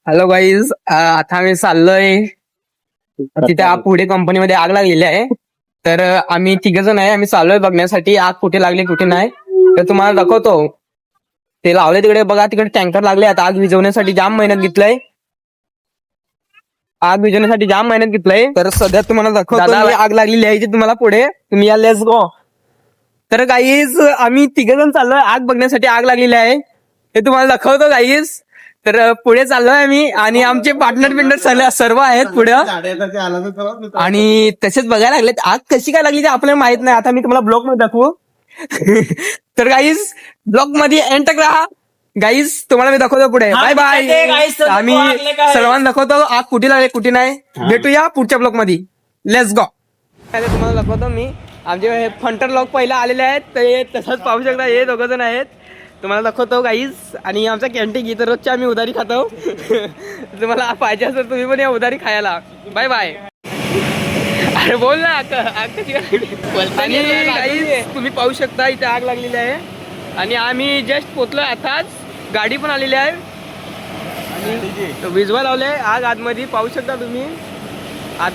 Hello guys, आता आम्ही चाललोय तिथे पुढे कंपनीमध्ये आग लागलेली आहे. तर आम्ही 3 जण आहे. आम्ही चाललोय बघण्यासाठी आग कुठे लागली कुठे नाही. तर तुम्हाला दाखवतो. ते लावले तिकडे बघा, तिकडे टँकर लागले. आता आग विझवण्यासाठी जाम मेहनत घेतलंय. तर सध्या तुम्हाला दाखवतो आग लागलेली आहे जी तुम्हाला पुढे. तुम्ही या, लेट्स गो. तर गाईज आम्ही 3 जण चाललोय आग बघण्यासाठी. आग लागलेली आहे हे तुम्हाला दाखवतो गाईज. तर पुढे चाललोय आम्ही आणि आमचे पार्टनर सर्व आहेत पुढे. आणि तसेच बघायला लागलेत आग कशी काय लागली ते आपल्याला माहित नाही. आता मी तुम्हाला ब्लॉग मध्ये दाखवू. तर गाईज ब्लॉग मध्ये एंटर राहा. गाईज तुम्हाला मी दाखवतो पुढे. Bye bye. आम्ही सर्वांना दाखवतो आग कुठे लागली कुठे नाही. भेटूया पुढच्या ब्लॉग मध्ये. Let's go. तुम्हाला दाखवतो मी. आमचे फंटर लॉक पहिला आलेले आहेत. ते तसंच पाहू शकता. हे 2 जण आहेत. तुम्हाला दाखवतो गाईज. आणि आमचा कॅन्टीन इथं रोजची आम्ही उधारी खातो. तुम्हाला पाहिजे असेल तुम्ही पण या उधारी खायला. Bye bye. अरे बोल ना. आणि गाईज तुम्ही पाहू शकता इथे आग लागलेली आहे. आणि आम्ही जस्ट पोचलो आताच. गाडी पण आलेली आहे आणि विजवा लावले आग आतमध्ये पाहू शकता तुम्ही. आत